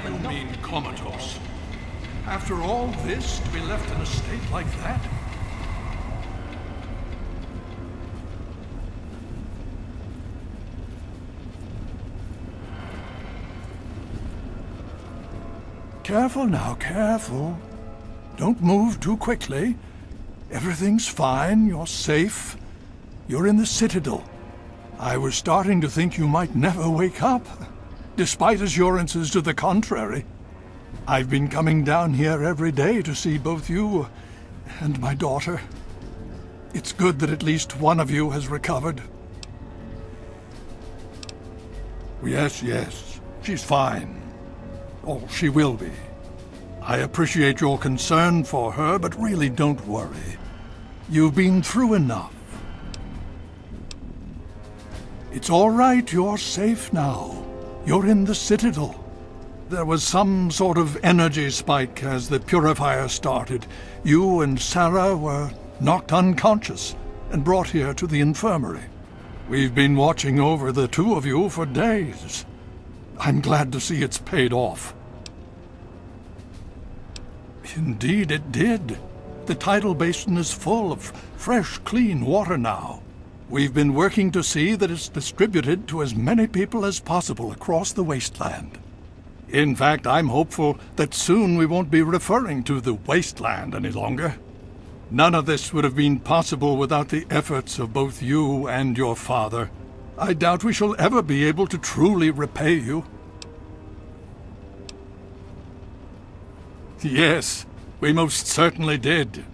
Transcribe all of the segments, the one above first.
You mean comatose? After all this, to be left in a state like that? Careful now, careful. Don't move too quickly. Everything's fine, you're safe. You're in the Citadel. I was starting to think you might never wake up, despite assurances to the contrary. I've been coming down here every day to see both you and my daughter. It's good that at least one of you has recovered. Yes, yes, she's fine. Oh, she will be. I appreciate your concern for her, but really don't worry. You've been through enough. It's all right, you're safe now. You're in the Citadel. There was some sort of energy spike as the purifier started. You and Sarah were knocked unconscious and brought here to the infirmary. We've been watching over the two of you for days. I'm glad to see it's paid off. Indeed it did. The tidal basin is full of fresh, clean water now. We've been working to see that it's distributed to as many people as possible across the wasteland. In fact, I'm hopeful that soon we won't be referring to the wasteland any longer. None of this would have been possible without the efforts of both you and your father. I doubt we shall ever be able to truly repay you. Yes, we most certainly did.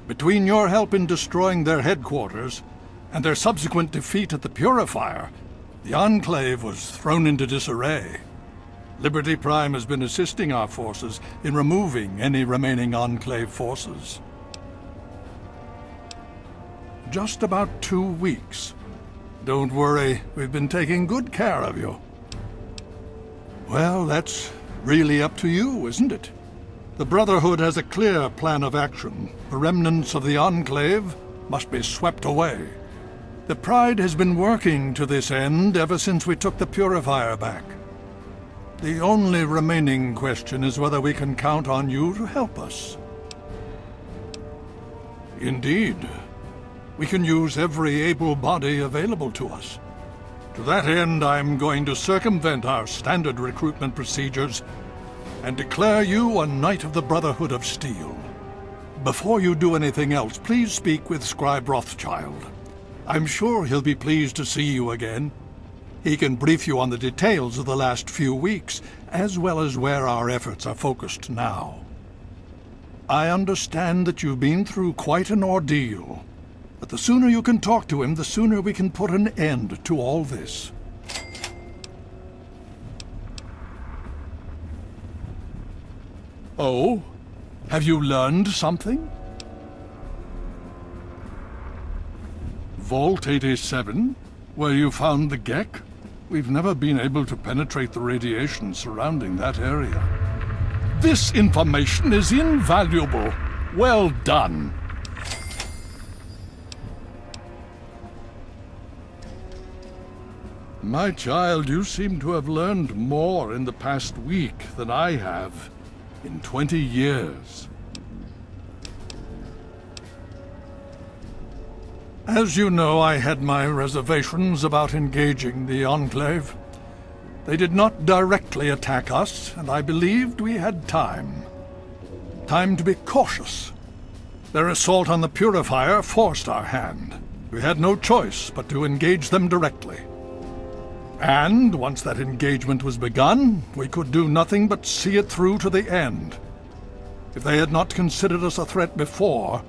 Between your help in destroying their headquarters and their subsequent defeat at the Purifier, the Enclave was thrown into disarray. Liberty Prime has been assisting our forces in removing any remaining Enclave forces. Just about 2 weeks. Don't worry, we've been taking good care of you. Well, that's really up to you, isn't it? The Brotherhood has a clear plan of action. The remnants of the Enclave must be swept away. The Pride has been working to this end ever since we took the Purifier back. The only remaining question is whether we can count on you to help us. Indeed. We can use every able body available to us. To that end, I'm going to circumvent our standard recruitment procedures and declare you a Knight of the Brotherhood of Steel. Before you do anything else, please speak with Scribe Rothschild. I'm sure he'll be pleased to see you again. He can brief you on the details of the last few weeks, as well as where our efforts are focused now. I understand that you've been through quite an ordeal. But the sooner you can talk to him, the sooner we can put an end to all this. Oh? Have you learned something? Vault 87? Where you found the Gek? We've never been able to penetrate the radiation surrounding that area. This information is invaluable. Well done. My child, you seem to have learned more in the past week than I have in 20 years. As you know, I had my reservations about engaging the Enclave. They did not directly attack us, and I believed we had time. Time to be cautious. Their assault on the Purifier forced our hand. We had no choice but to engage them directly. And once that engagement was begun, we could do nothing but see it through to the end. If they had not considered us a threat before,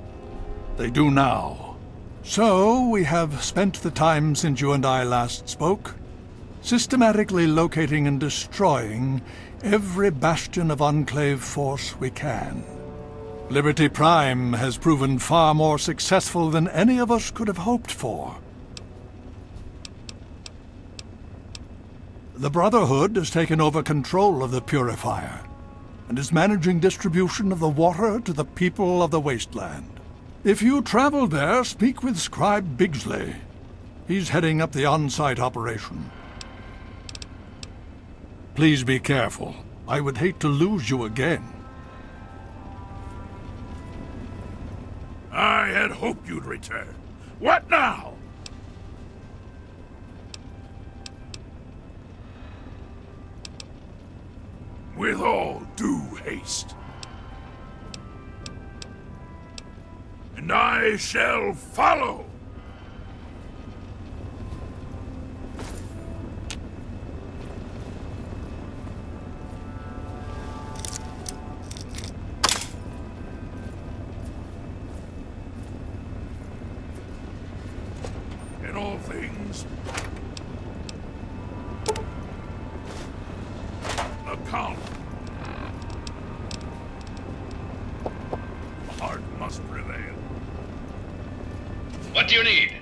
they do now. So we have spent the time since you and I last spoke, systematically locating and destroying every bastion of Enclave force we can. Liberty Prime has proven far more successful than any of us could have hoped for. The Brotherhood has taken over control of the Purifier, and is managing distribution of the water to the people of the wasteland. If you travel there, speak with Scribe Bigsley. He's heading up the on-site operation. Please be careful. I would hate to lose you again. I had hoped you'd return. What now? With all due haste. And I shall follow. In all things, account. Heart must prevail. What do you need?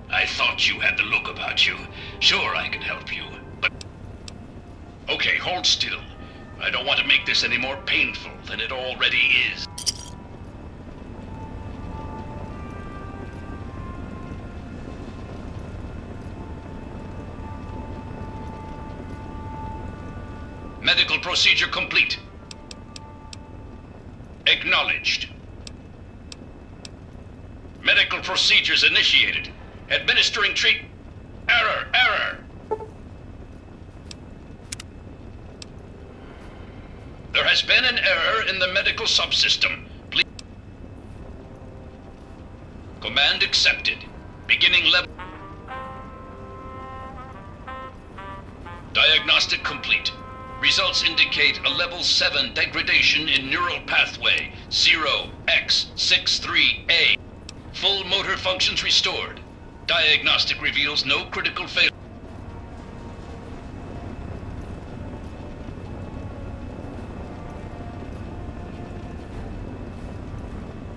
I thought you had the look about you. Sure, I can help you, but... Okay, hold still. I don't want to make this any more painful than it already is. Medical procedure complete. Acknowledged. Medical procedures initiated. Administering treat... Error! There has been an error in the medical subsystem. Please... Command accepted. Beginning level... Diagnostic complete. Results indicate a level 7 degradation in neural pathway 0x63A. Full motor functions restored. Diagnostic reveals no critical failure.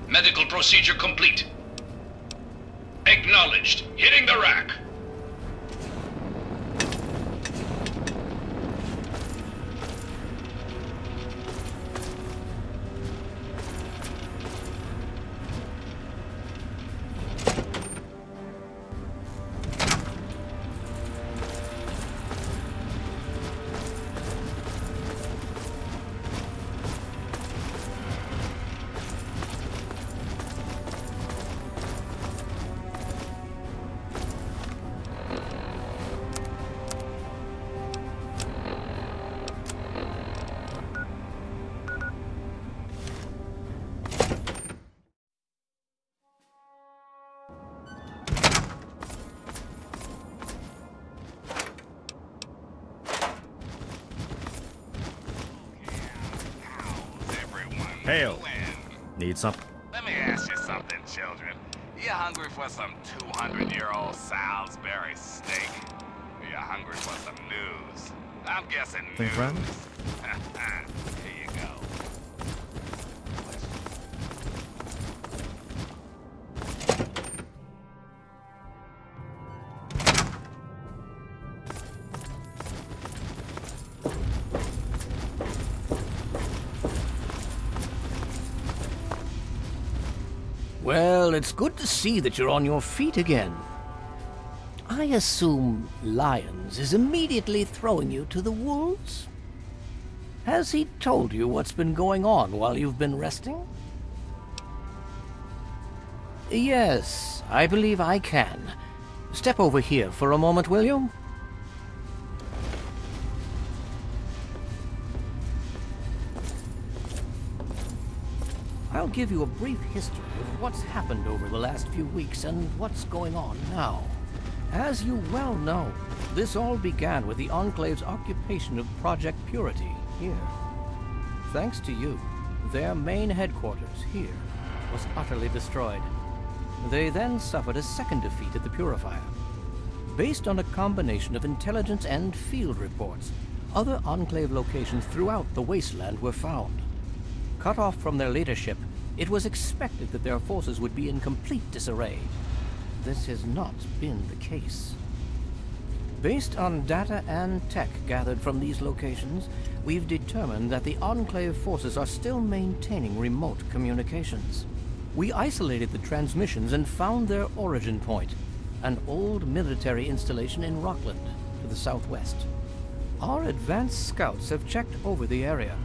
Medical procedure complete. Acknowledged. Hitting the rack. Hail. Need some? Let me ask you something, children. You hungry for some 200-year-old Salisbury steak? Or you hungry for some news? I'm guessing news. Friend? Here you go. Well, it's good to see that you're on your feet again. I assume Lyons is immediately throwing you to the wolves? Has he told you what's been going on while you've been resting? Yes, I believe I can. Step over here for a moment, will you? I'll give you a brief history of what's happened over the last few weeks and what's going on now. As you well know, this all began with the Enclave's occupation of Project Purity here. Thanks to you, their main headquarters here was utterly destroyed. They then suffered a second defeat at the Purifier. Based on a combination of intelligence and field reports, other Enclave locations throughout the Wasteland were found. Cut off from their leadership, it was expected that their forces would be in complete disarray. This has not been the case. Based on data and tech gathered from these locations, we've determined that the Enclave forces are still maintaining remote communications. We isolated the transmissions and found their origin point, an old military installation in Rockland, to the southwest. Our advanced scouts have checked over the area,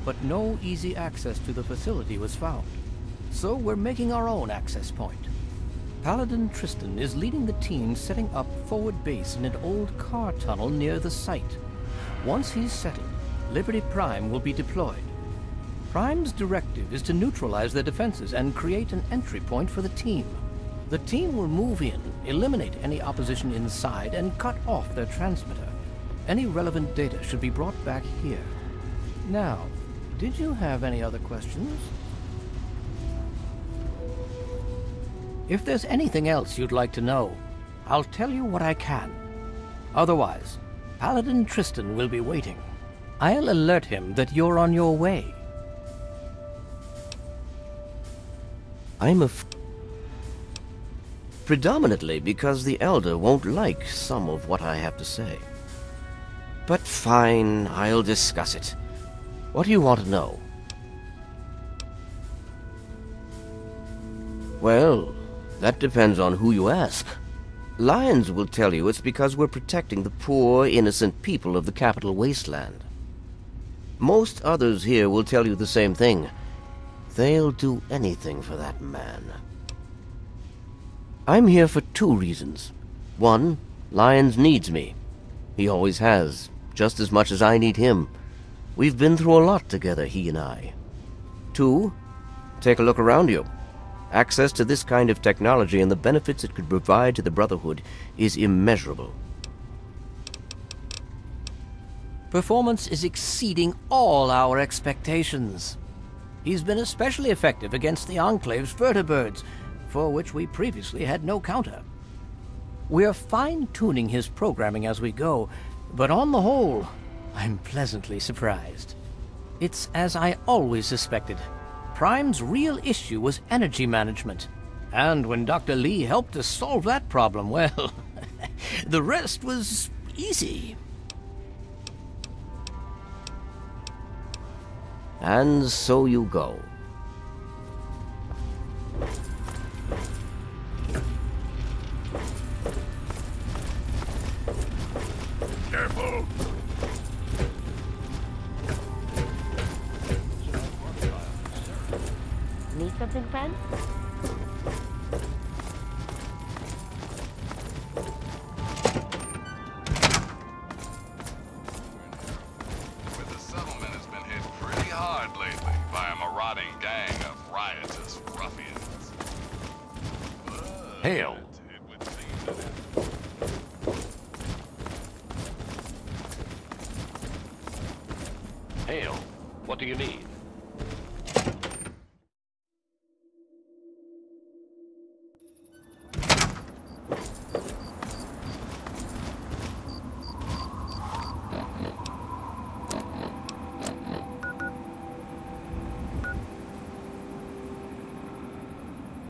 but no easy access to the facility was found. So we're making our own access point. Paladin Tristan is leading the team setting up forward base in an old car tunnel near the site. Once he's settled, Liberty Prime will be deployed. Prime's directive is to neutralize their defenses and create an entry point for the team. The team will move in, eliminate any opposition inside, and cut off their transmitter. Any relevant data should be brought back here. Now, did you have any other questions? If there's anything else you'd like to know, I'll tell you what I can. Otherwise, Paladin Tristan will be waiting. I'll alert him that you're on your way. Predominantly because the Elder won't like some of what I have to say. But fine, I'll discuss it. What do you want to know? Well, that depends on who you ask. Lions will tell you it's because we're protecting the poor, innocent people of the Capital Wasteland. Most others here will tell you the same thing. They'll do anything for that man. I'm here for 2 reasons. 1, Lyons needs me. He always has, just as much as I need him. We've been through a lot together, he and I. 2, take a look around you. Access to this kind of technology and the benefits it could provide to the Brotherhood is immeasurable. Performance is exceeding all our expectations. He's been especially effective against the Enclave's vertibirds, for which we previously had no counter. We're fine-tuning his programming as we go, but on the whole, I'm pleasantly surprised. It's as I always suspected. Prime's real issue was energy management. And when Dr. Lee helped us solve that problem, well, the rest was easy. And so you go. Careful! Need something, friend? The settlement has been hit pretty hard lately by a marauding gang of riotous ruffians. Hail. It would seem that Hail. What do you need?